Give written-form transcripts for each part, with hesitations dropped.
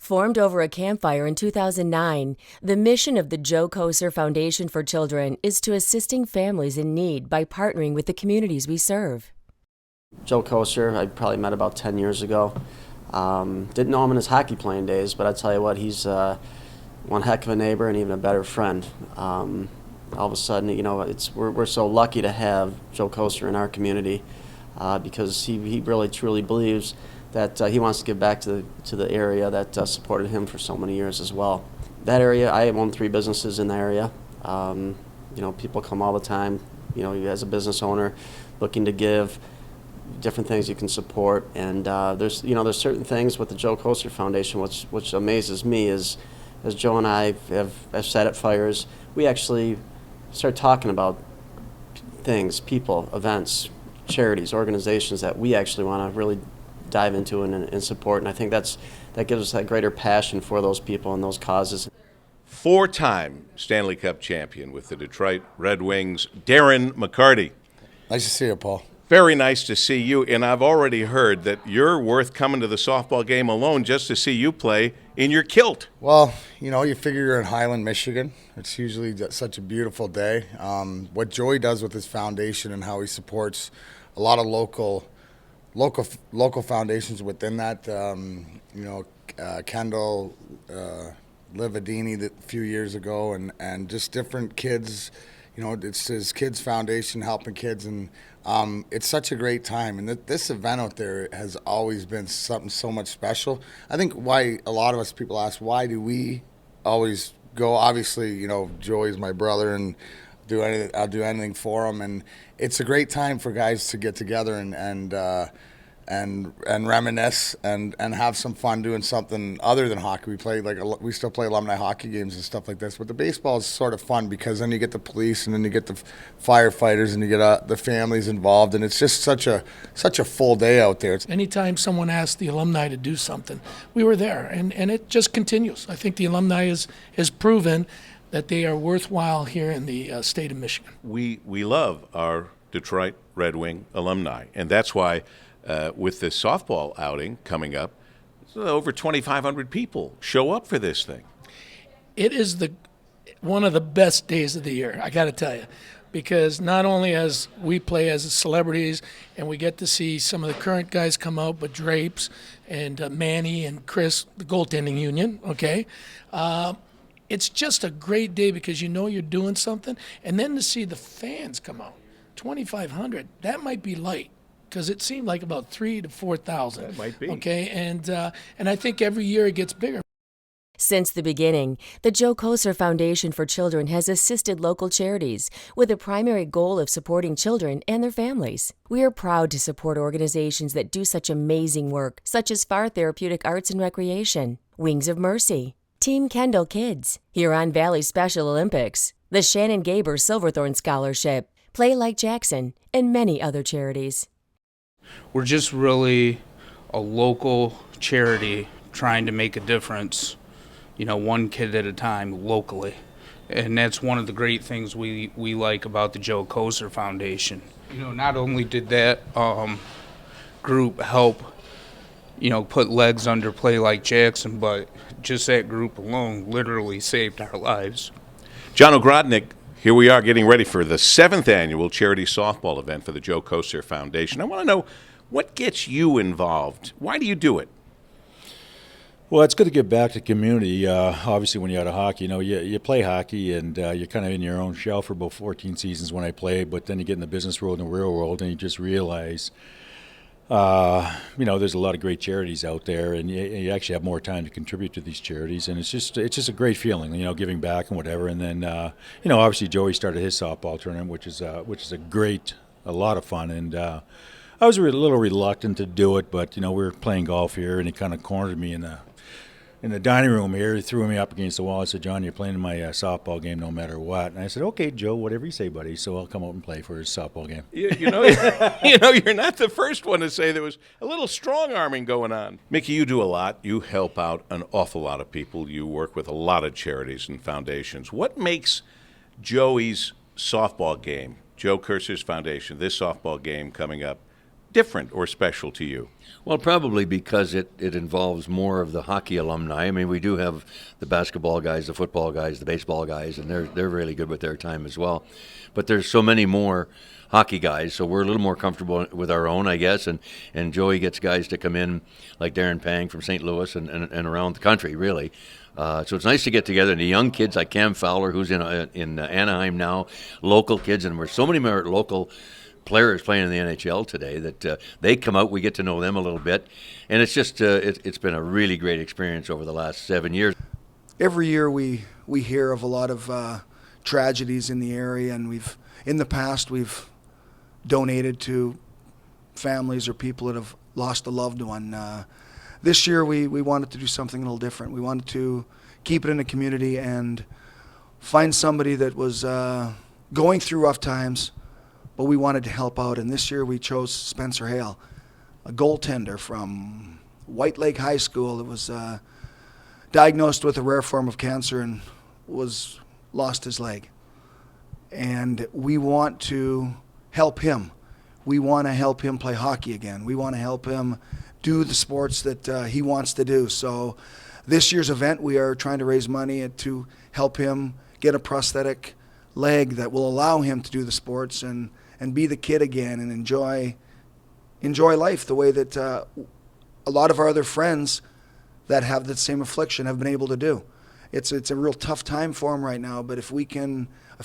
Formed over a campfire in 2009, the mission of the Joe Kocur Foundation for Children is to assisting families in need by partnering with the communities we serve. Joe Kocur, I probably met about 10 years ago. Didn't know him in his hockey playing days, but I tell you what, he's one heck of a neighbor and even a better friend. All of a sudden, you know, we're so lucky to have Joe Kocur in our community because he really truly believes that he wants to give back to the area that supported him for so many years as well. That area, I own 3 businesses in the area. You know, people come all the time. You know, as a business owner, looking to give different things you can support, and there's certain things with the Joe Kocur Foundation which amazes me is, as Joe and I have sat at fires, we actually start talking about things, people, events, charities, organizations that we actually want to really dive into and support, and I think that gives us that greater passion for those people and those causes. 4-time Stanley Cup champion with the Detroit Red Wings, Darren McCarty. Nice to see you, Paul. Very nice to see you, and I've already heard that you're worth coming to the softball game alone just to see you play in your kilt. Well, you know, you figure you're in Highland, Michigan. It's usually such a beautiful day. What Joey does with his foundation and how he supports a lot of local foundations within that, Kendall, Lividini a few years ago, and just different kids. You know, it's his kids' foundation helping kids, and it's such a great time. And this event out there has always been something so much special. I think why a lot of us people ask, why do we always go? Obviously, you know, Joey's my brother, and I'll do anything for him. And it's a great time for guys to get together and reminisce and have some fun doing something other than hockey. We still play alumni hockey games and stuff like this, but the baseball is sort of fun because then you get the police and then you get the firefighters and you get the families involved, and it's just such a full day out there. Anytime someone asks the alumni to do something, we were there, and it just continues. I think the alumni has proven that they are worthwhile here in the state of Michigan. We love our Detroit Red Wing alumni, and that's why with this softball outing coming up, over 2,500 people show up for this thing. It is one of the best days of the year, I got to tell you, because not only as we play as celebrities and we get to see some of the current guys come out, but Drapes and Manny and Chris, the goaltending union, okay? It's just a great day because you know you're doing something, and then to see the fans come out, 2,500, that might be light, because it seemed like about 3,000 to 4,000. That might be. Okay, and I think every year it gets bigger. Since the beginning, the Joe Kocur Foundation for Children has assisted local charities with a primary goal of supporting children and their families. We are proud to support organizations that do such amazing work, such as Far Therapeutic Arts and Recreation, Wings of Mercy, Team Kendall Kids, Huron Valley Special Olympics, the Shannon Gaber Silverthorne Scholarship, Play Like Jackson, and many other charities. We're just really a local charity trying to make a difference, you know, one kid at a time locally. And that's one of the great things we like about the Joe Kocur Foundation. You know, not only did that group help, you know, put legs under Play Like Jackson, but just that group alone literally saved our lives. John Ogrodnik, here we are getting ready for the 7th annual charity softball event for the Joe Kocur Foundation. I want to know, what gets you involved? Why do you do it? Well, it's good to give back to the community. Obviously, when you're out of hockey, you know, you play hockey and you're kind of in your own shell for about 14 seasons when I played, but then you get in the business world and the real world and you just realize, you know, there's a lot of great charities out there, and you actually have more time to contribute to these charities, and it's just a great feeling, you know, giving back and whatever. And then, you know, obviously Joey started his softball tournament, which is a lot of fun, and I was a little reluctant to do it, but you know, we were playing golf here, and he kind of cornered me in the dining room here. He threw me up against the wall. I said, "John, you're playing in my softball game no matter what." And I said, "Okay, Joe, whatever you say, buddy." So I'll come out and play for his softball game. You know, you're not the first one to say there was a little strong-arming going on. Mickey, you do a lot. You help out an awful lot of people. You work with a lot of charities and foundations. What makes Joey's softball game, Joe Kocur's foundation, this softball game coming up, different or special to you? Well, probably because it involves more of the hockey alumni. I mean, we do have the basketball guys, the football guys, the baseball guys, and they're really good with their time as well. But there's so many more hockey guys, so we're a little more comfortable with our own, I guess. And Joey gets guys to come in like Darren Pang from St. Louis and around the country, really. So it's nice to get together. And the young kids like Cam Fowler, who's in Anaheim now, local kids, and we're so many more local players playing in the NHL today that they come out, we get to know them a little bit, and it's just it's been a really great experience over the last 7 years. Every year we hear of a lot of tragedies in the area, and in the past we've donated to families or people that have lost a loved one. This year we wanted to do something a little different. We wanted to keep it in the community and find somebody that was going through rough times, but we wanted to help out. And this year we chose Spencer Hale, a goaltender from White Lake High School that was diagnosed with a rare form of cancer and lost his leg. And we want to help him. We want to help him play hockey again. We want to help him do the sports that he wants to do. So this year's event, we are trying to raise money to help him get a prosthetic leg that will allow him to do the sports and be the kid again and enjoy life the way that a lot of our other friends that have the same affliction have been able to do. It's a real tough time for him right now, but if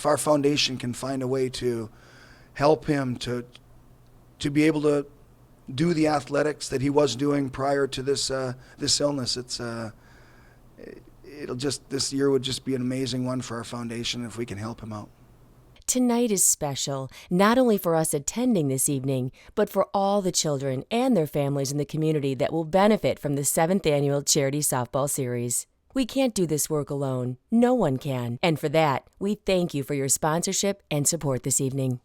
our foundation can find a way to help him to be able to do the athletics that he was doing prior to this illness, this year would just be an amazing one for our foundation if we can help him out. Tonight is special, not only for us attending this evening, but for all the children and their families in the community that will benefit from the 7th Annual Charity Softball Series. We can't do this work alone. No one can. And for that, we thank you for your sponsorship and support this evening.